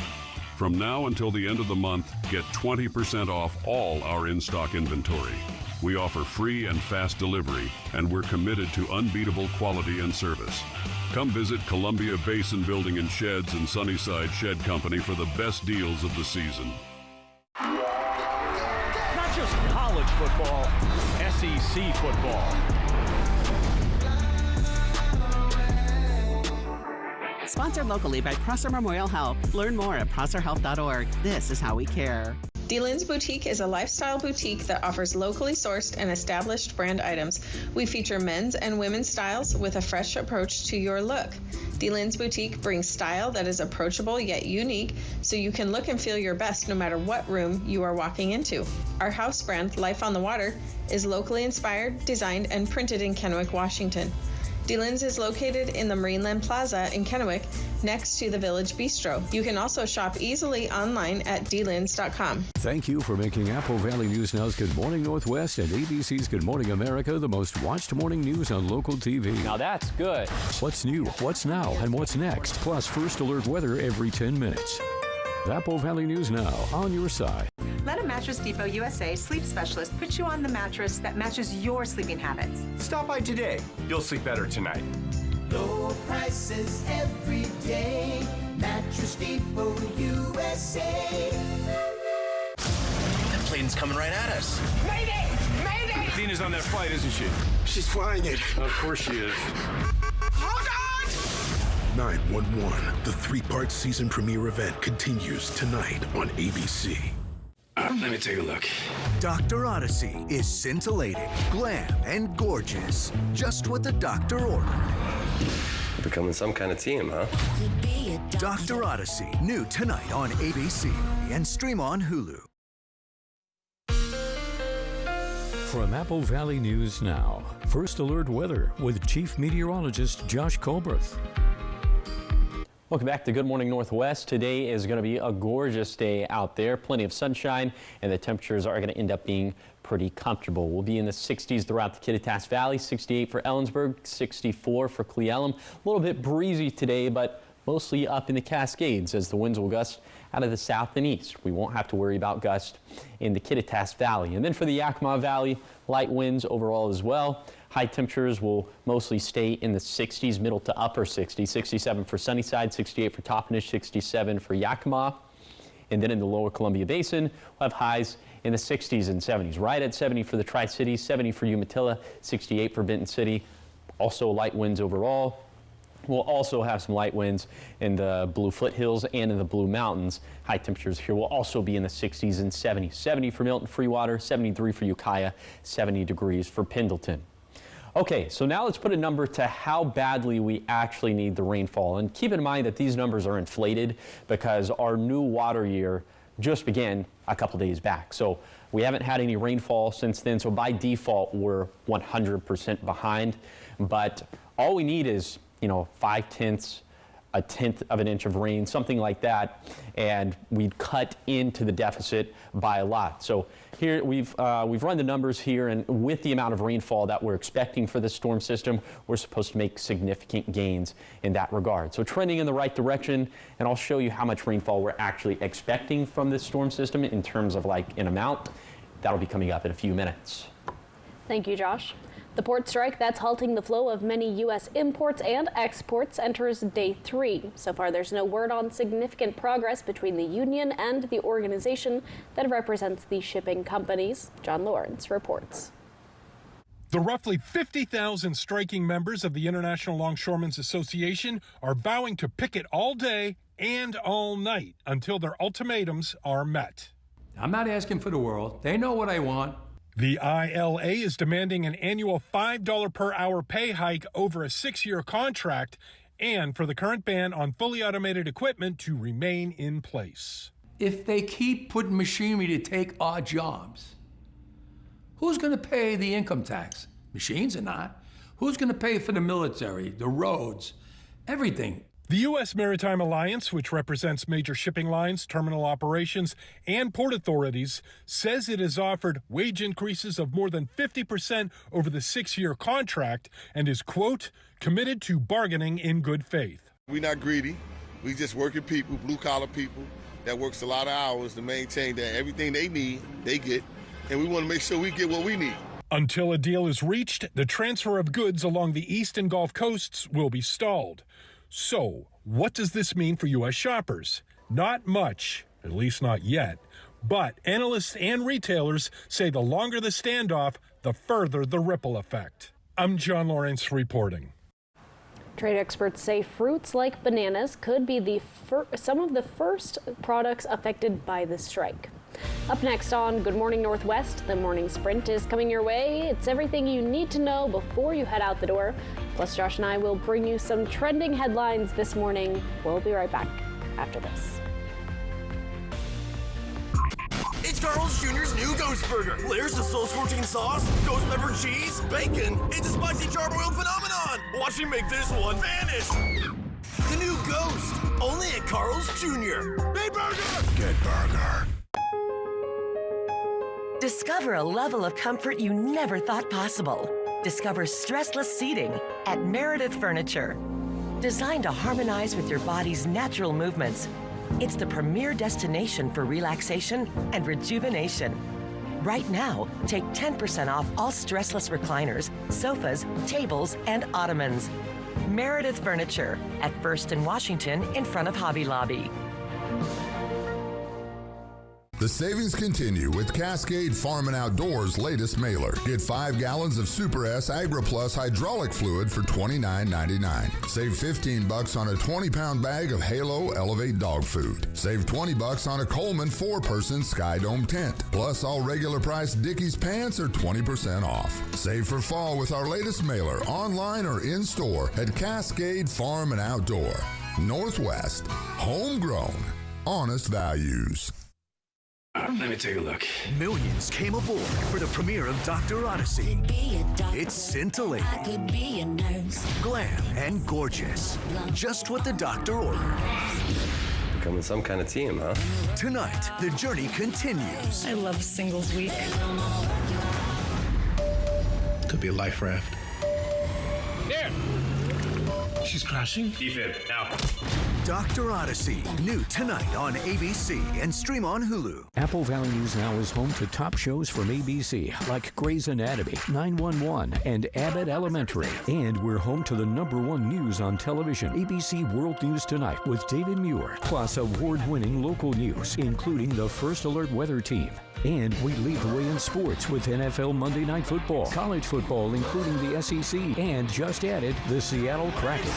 From now until the end of the month, get 20% off all our in-stock inventory. We offer free and fast delivery, and we're committed to unbeatable quality and service. Come visit Columbia Basin Building and Sheds and Sunnyside Shed Company for the best deals of the season. Not just college football, SEC football. Sponsored locally by Prosser Memorial Health. Learn more at prosserhealth.org. This is how we care. D-Lynn's Boutique is a lifestyle boutique that offers locally sourced and established brand items. We feature men's and women's styles with a fresh approach to your look. D-Lynn's Boutique brings style that is approachable yet unique, so you can look and feel your best no matter what room you are walking into. Our house brand, Life on the Water, is locally inspired, designed, and printed in Kennewick, Washington. D-Lynn's is located in the Marineland Plaza in Kennewick, next to the Village Bistro. You can also shop easily online at dlyns.com. Thank you for making Apple Valley News Now's Good Morning Northwest and ABC's Good Morning America the most watched morning news on local TV. Now that's good. What's new, what's now, and what's next, plus first alert weather every 10 minutes. Apple Valley News Now, on your side. Let a Mattress Depot USA sleep specialist put you on the mattress that matches your sleeping habits. Stop by today. You'll sleep better tonight. Low prices every day. Mattress Depot USA. That plane's coming right at us. Mayday! Mayday! Athena's on that flight, isn't she? She's flying it. Of course she is. Hold on! 911, the three-part season premiere event continues tonight on ABC. Let me take a look. Dr. Odyssey is scintillating, glam, and gorgeous. Just what the doctor ordered. Becoming some kind of team, huh? Dr. Odyssey, new tonight on ABC and stream on Hulu. From Apple Valley News Now, first alert weather with Chief Meteorologist Josh Colbert. Welcome back to Good Morning Northwest. Today is going to be a gorgeous day out there. Plenty of sunshine, and the temperatures are going to end up being pretty comfortable. We'll be in the 60s throughout the Kittitas Valley, 68 for Ellensburg, 64 for Cle Elum. A little bit breezy today, but mostly up in the Cascades as the winds will gust out of the south and east. We won't have to worry about gust in the Kittitas Valley. And then for the Yakima Valley, light winds overall as well. High temperatures will mostly stay in the 60s, middle to upper 60s, 67 for Sunnyside, 68 for Toppenish, 67 for Yakima. And then in the lower Columbia Basin, we'll have highs in the 60s and 70s, right at 70 for the Tri-Cities, 70 for Umatilla, 68 for Benton City. Also light winds overall. We'll also have some light winds in the Blue Foothills and in the Blue Mountains. High temperatures here will also be in the 60s and 70s. 70 for Milton Freewater, 73 for Ukiah, 70 degrees for Pendleton. Okay, so now let's put a number to how badly we actually need the rainfall. And keep in mind that these numbers are inflated because our new water year just began a couple days back. So we haven't had any rainfall since then. So by default, we're 100% behind. But all we need is, 5/10, a tenth of an inch of rain, something like that, and we'd cut into the deficit by a lot. So here we've run the numbers here, and with the amount of rainfall that we're expecting for this storm system, we're supposed to make significant gains in that regard. So trending in the right direction, and I'll show you how much rainfall we're actually expecting from this storm system in terms of an amount. That'll be coming up in a few minutes. Thank you, Josh. The port strike that's halting the flow of many U.S. imports and exports enters day 3. So far, there's no word on significant progress between the union and the organization that represents the shipping companies. John Lawrence reports. The roughly 50,000 striking members of the International Longshoremen's Association are vowing to picket all day and all night until their ultimatums are met. I'm not asking for the world. They know what I want. The ILA is demanding an annual $5 per hour pay hike over a 6-year contract and for the current ban on fully automated equipment to remain in place. If they keep putting machinery to take our jobs, who's going to pay the income tax? Machines are not. Who's going to pay for the military, the roads, everything? The U.S. Maritime Alliance, which represents major shipping lines, terminal operations, and port authorities, says it has offered wage increases of more than 50% over the 6-year contract and is, quote, committed to bargaining in good faith. We're not greedy. We just working people, blue-collar people that works a lot of hours to maintain that everything they need, they get, and we want to make sure we get what we need. Until a deal is reached, the transfer of goods along the east and Gulf coasts will be stalled. So, what does this mean for U.S. shoppers? Not much, at least not yet. But analysts and retailers say the longer the standoff, the further the ripple effect. I'm John Lawrence reporting. Trade experts say fruits like bananas could be some of the first products affected by the strike. Up next on Good Morning Northwest, the morning sprint is coming your way. It's everything you need to know before you head out the door. Plus, Josh and I will bring you some trending headlines this morning. We'll be right back after this. It's Carl's Jr.'s new Ghost Burger. There's the soul-scorching sauce, ghost pepper cheese, bacon. It's a spicy charbroiled phenomenon. Watch me make this one vanish. The new Ghost, only at Carl's Jr. Big Burger! Get burger. Discover a level of comfort you never thought possible. Discover stressless seating at Meredith Furniture. Designed to harmonize with your body's natural movements, it's the premier destination for relaxation and rejuvenation. Right now, take 10% off all stressless recliners, sofas, tables, and ottomans. Meredith Furniture at 1st and Washington in front of Hobby Lobby. The savings continue with Cascade Farm and Outdoors' latest mailer. Get 5 gallons of Super S Agri Plus hydraulic fluid for $29.99. Save $15 on a 20-pound bag of Halo Elevate dog food. Save $20 on a Coleman 4-person Sky Dome tent. Plus, all regular price Dickies pants are 20% off. Save for fall with our latest mailer online or in store at Cascade Farm and Outdoor. Northwest, homegrown, honest values. Let me take a look. Millions came aboard for the premiere of Dr. Odyssey. It's scintillating, glam, and gorgeous. Just what the doctor ordered. Becoming some kind of team, huh? Tonight, the journey continues. I love singles week. Could be a life raft. There! She's crashing. Defib, now. Dr. Odyssey, new tonight on ABC and stream on Hulu. Apple Valley News Now is home to top shows from ABC like Grey's Anatomy, 911, and Abbott Elementary. And we're home to the #1 news on television, ABC World News Tonight with David Muir, plus award-winning local news, including the First Alert Weather Team. And we lead the way in sports with NFL Monday Night Football, college football, including the SEC, and just added the Seattle Kraken.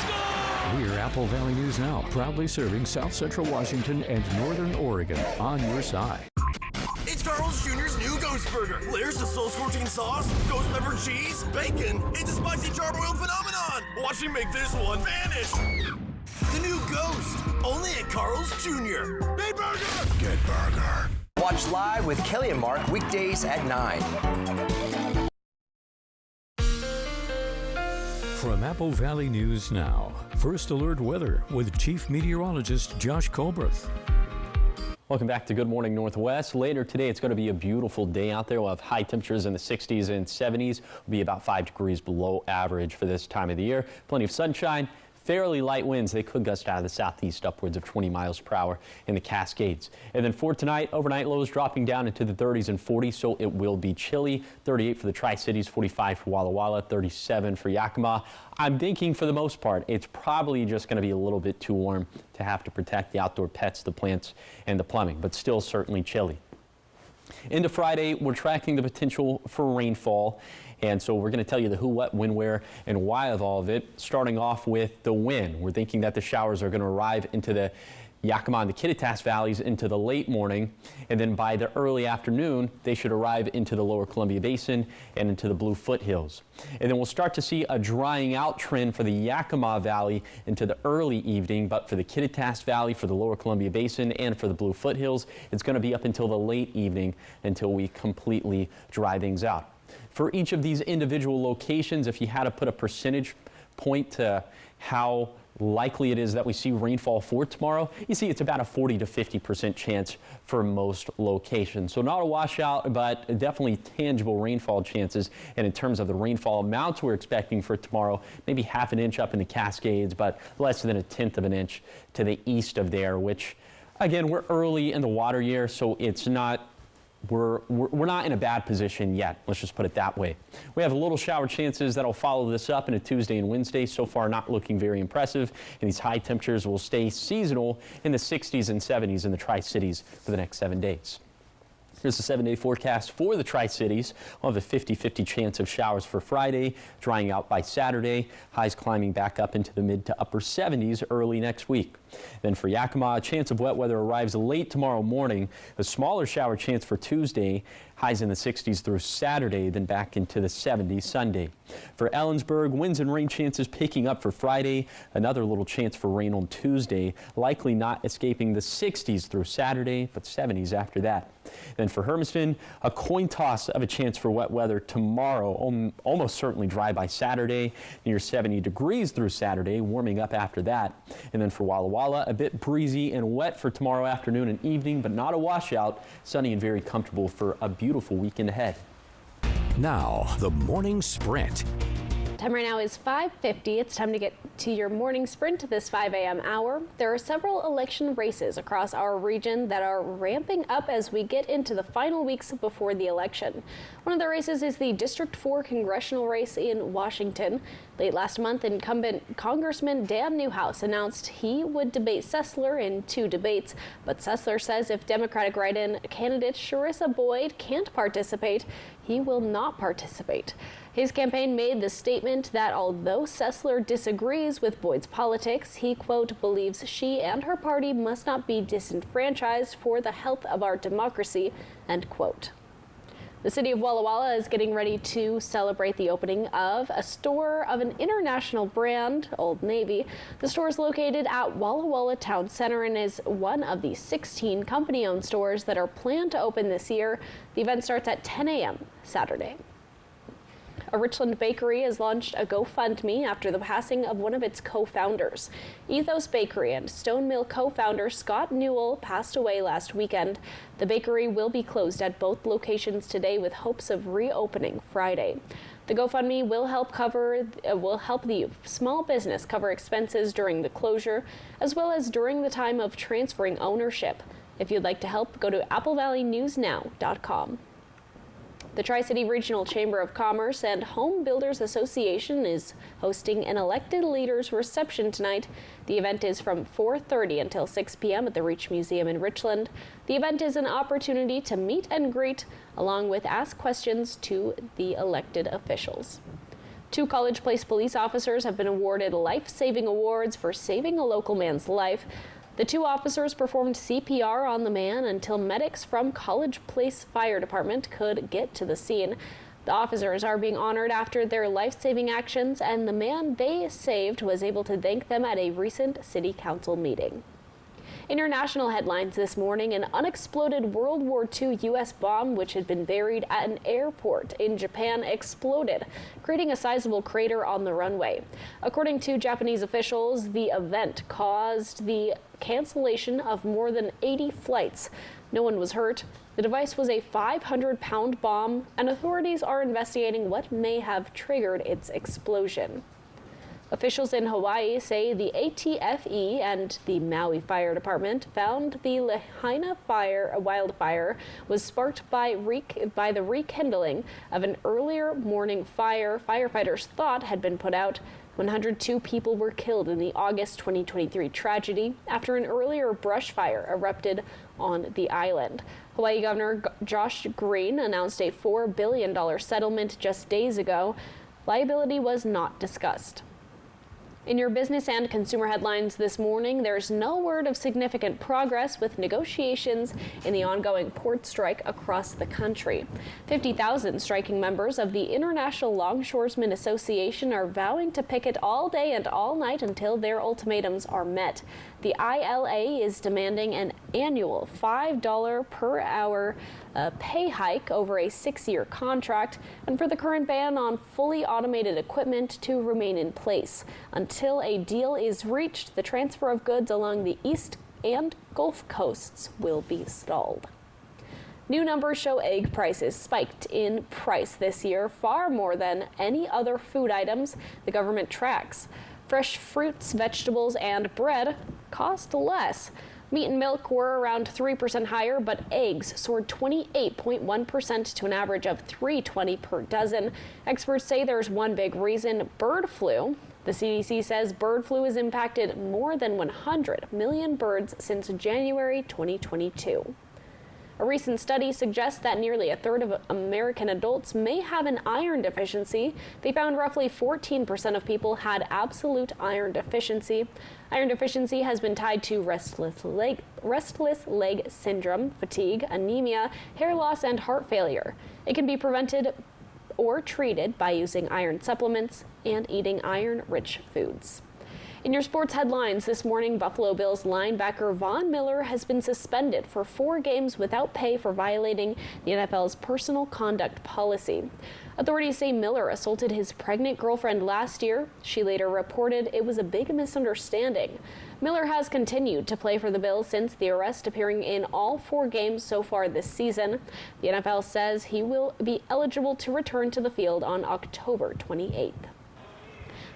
We're Apple Valley News Now, proudly serving South Central Washington and Northern Oregon on your side. It's Carl's Jr.'s new Ghost Burger. There's the soul-scorching sauce, ghost pepper cheese, bacon. It's a spicy charbroiled phenomenon. Watch me make this one vanish. The new Ghost, only at Carl's Jr. Big Burger! Get burger. Watch live with Kelly and Mark weekdays at 9. From Apple Valley News Now, First Alert Weather with Chief Meteorologist Josh Colbert. Welcome back to Good Morning Northwest. Later today, it's going to be a beautiful day out there. We'll have high temperatures in the 60s and 70s. We'll be about 5 degrees below average for this time of the year. Plenty of sunshine. Fairly light winds. They could gust out of the southeast upwards of 20 miles per hour in the Cascades. And then for tonight, overnight lows dropping down into the 30s and 40s, so it will be chilly. 38 for the Tri-Cities, 45 for Walla Walla, 37 for Yakima. I'm thinking for the most part, it's probably just going to be a little bit too warm to have to protect the outdoor pets, the plants, and the plumbing, but still certainly chilly. Into Friday, we're tracking the potential for rainfall. And so we're going to tell you the who, what, when, where, and why of all of it, starting off with the when. We're thinking that the showers are going to arrive into the Yakima and the Kittitas valleys into the late morning, and then by the early afternoon, they should arrive into the lower Columbia Basin and into the Blue Foothills. And then we'll start to see a drying out trend for the Yakima Valley into the early evening, but for the Kittitas Valley, for the lower Columbia Basin, and for the Blue Foothills, it's going to be up until the late evening until we completely dry things out. For each of these individual locations, if you had to put a percentage point to how likely it is that we see rainfall for tomorrow. You see, it's about a 40 to 50% chance for most locations. So not a washout, but definitely tangible rainfall chances. And in terms of the rainfall amounts we're expecting for tomorrow, maybe half an inch up in the Cascades, but less than a tenth of an inch to the east of there, which, again, we're early in the water year, so it's not we're not in a bad position yet. Let's just put it that way. We have a little shower chances that'll follow this up into Tuesday and Wednesday. So far, not looking very impressive. And these high temperatures will stay seasonal in the 60s and 70s in the Tri-Cities for the next 7 days. Here's the 7-day forecast for the Tri-Cities. We'll have a 50-50 chance of showers for Friday, drying out by Saturday. Highs climbing back up into the mid to upper 70s early next week. Then for Yakima, a chance of wet weather arrives late tomorrow morning. A smaller shower chance for Tuesday. Highs in the 60s through Saturday, then back into the 70s Sunday. For Ellensburg, winds and rain chances picking up for Friday. Another little chance for rain on Tuesday, likely not escaping the 60s through Saturday, but 70s after that. Then for Hermiston, a coin toss of a chance for wet weather tomorrow, almost certainly dry by Saturday, near 70 degrees through Saturday, warming up after that. And then for Walla Walla, a bit breezy and wet for tomorrow afternoon and evening, but not a washout. Sunny and very comfortable for a beautiful weekend ahead. Now, the morning sprint. Time right now is 5:50. It's time to get to your morning sprint this 5 a.m. hour. There are several election races across our region that are ramping up as we get into the final weeks before the election. One of the races is the District 4 congressional race in Washington. Late last month, incumbent Congressman Dan Newhouse announced he would debate Sessler in 2 debates, but Sessler says if Democratic write-in candidate Charissa Boyd can't participate, he will not participate. His campaign made the statement that although Sessler disagrees with Boyd's politics, he, quote, believes she and her party must not be disenfranchised for the health of our democracy, end quote. The city of Walla Walla is getting ready to celebrate the opening of a store of an international brand, Old Navy. The store is located at Walla Walla Town Center and is one of the 16 company-owned stores that are planned to open this year. The event starts at 10 a.m. Saturday. A Richland bakery has launched a GoFundMe after the passing of one of its co-founders. Ethos Bakery and Stone Mill co-founder Scott Newell passed away last weekend. The bakery will be closed at both locations today with hopes of reopening Friday. The GoFundMe will help the small business cover expenses during the closure, as well as during the time of transferring ownership. If you'd like to help, go to applevalleynewsnow.com. The Tri-City Regional Chamber of Commerce and Home Builders Association is hosting an elected leaders reception tonight. The event is from 4:30 until 6 p.m. at the Reach Museum in Richland. The event is an opportunity to meet and greet, along with ask questions to the elected officials. 2 College Place police officers have been awarded life-saving awards for saving a local man's life. The 2 officers performed CPR on the man until medics from College Place Fire Department could get to the scene. The officers are being honored after their life-saving actions, and the man they saved was able to thank them at a recent city council meeting. International headlines this morning: an unexploded World War II U.S. bomb, which had been buried at an airport in Japan, exploded, creating a sizable crater on the runway. According to Japanese officials, the event caused the cancellation of more than 80 flights. No one was hurt. The device was a 500-pound bomb, and authorities are investigating what may have triggered its explosion. Officials in Hawaii say the ATFE and the Maui Fire Department found the Lahaina wildfire was sparked by the rekindling of an earlier morning fire firefighters thought had been put out. 102 people were killed in the August 2023 tragedy after an earlier brush fire erupted on the island. Hawaii Governor Josh Green announced a $4 billion settlement just days ago. Liability was not discussed. In your business and consumer headlines this morning, there's no word of significant progress with negotiations in the ongoing port strike across the country. 50,000 striking members of the International Longshoresmen Association are vowing to picket all day and all night until their ultimatums are met. The ILA is demanding an annual $5 per hour pay hike over a 6-year contract, and for the current ban on fully automated equipment to remain in place. until a deal is reached, the transfer of goods along the East and Gulf coasts will be stalled. New numbers show egg prices spiked in price this year, far more than any other food items the government tracks. Fresh fruits, vegetables, and bread cost less. Meat and milk were around 3% higher, but eggs soared 28.1% to an average of $3.20 per dozen. Experts say there's one big reason: bird flu. The CDC says bird flu has impacted more than 100 million birds since January 2022. A recent study suggests that nearly a third of American adults may have an iron deficiency. They found roughly 14% of people had absolute iron deficiency. Iron deficiency has been tied to restless leg syndrome, fatigue, anemia, hair loss, and heart failure. It can be prevented or treated by using iron supplements and eating iron-rich foods. In your sports headlines this morning, Buffalo Bills linebacker Von Miller has been suspended for 4 games without pay for violating the NFL's personal conduct policy. Authorities say Miller assaulted his pregnant girlfriend last year. She later reported it was a big misunderstanding. Miller has continued to play for the Bills since the arrest, appearing in all 4 games so far this season. The NFL says he will be eligible to return to the field on October 28th.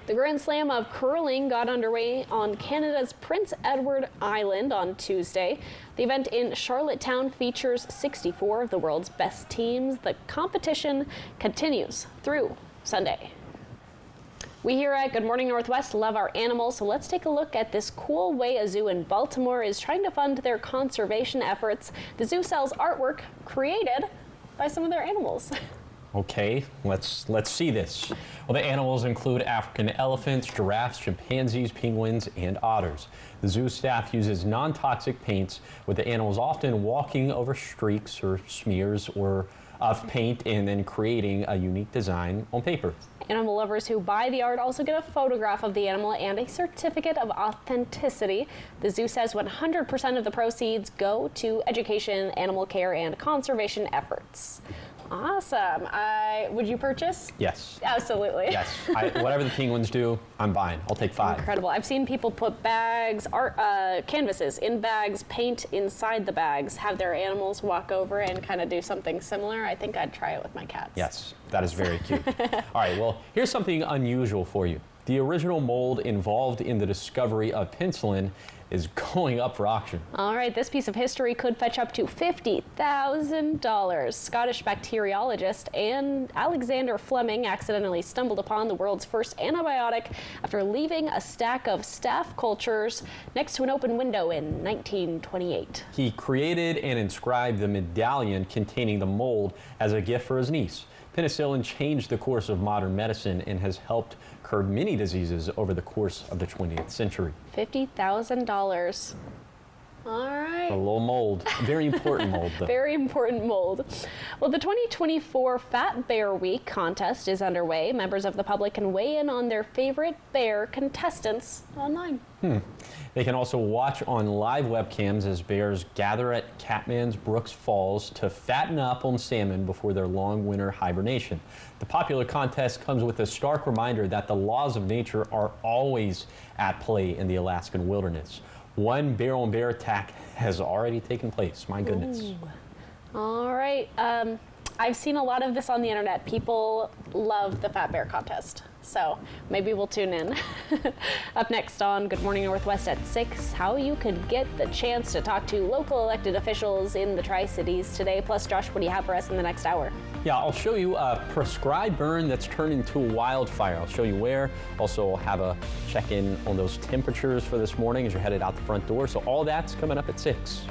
The Grand Slam of curling got underway on Canada's Prince Edward Island on Tuesday. The event in Charlottetown features 64 of the world's best teams. The competition continues through Sunday. We here at Good Morning Northwest love our animals, so let's take a look at this cool way a zoo in Baltimore is trying to fund their conservation efforts. The zoo sells artwork created by some of their animals. Okay, let's see this. Well, the animals include African elephants, giraffes, chimpanzees, penguins, and otters. The zoo staff uses non-toxic paints, with the animals often walking over streaks or smears of paint and then creating a unique design on paper. Animal lovers who buy the art also get a photograph of the animal and a certificate of authenticity. The zoo says 100% of the proceeds go to education, animal care, and conservation efforts. Awesome. Would you purchase? Yes. Absolutely. Yes. Whatever the penguins do, I'm buying. I'll take 5. Incredible. I've seen people put bags, canvases in bags, paint inside the bags, have their animals walk over and kind of do something similar. I think I'd try it with my cats. Yes, that is very cute. All right, well, here's something unusual for you. The original mold involved in the discovery of penicillin is going up for auction. All right, this piece of history could fetch up to $50,000. Scottish bacteriologist Alexander Fleming accidentally stumbled upon the world's first antibiotic after leaving a stack of staph cultures next to an open window in 1928. He created and inscribed the medallion containing the mold as a gift for his niece. Penicillin changed the course of modern medicine and has helped curb many diseases over the course of the 20th century. $50,000. All right. A little mold. Very important mold, though. Very important mold. Well, the 2024 Fat Bear Week contest is underway. Members of the public can weigh in on their favorite bear contestants online. They can also watch on live webcams as bears gather at Catman's Brooks Falls to fatten up on salmon before their long winter hibernation. The popular contest comes with a stark reminder that the laws of nature are always at play in the Alaskan wilderness. One bear-on-bear attack has already taken place. My goodness. Ooh. All right. I've seen a lot of this on the internet. People love the Fat Bear contest. So maybe we'll tune in. Up next on Good Morning Northwest at 6, how you could get the chance to talk to local elected officials in the Tri-Cities today. Plus, Josh, what do you have for us in the next hour? Yeah, I'll show you a prescribed burn that's turned into a wildfire. I'll show you where. Also, I'll have a check-in on those temperatures for this morning as you're headed out the front door. So all that's coming up at 6.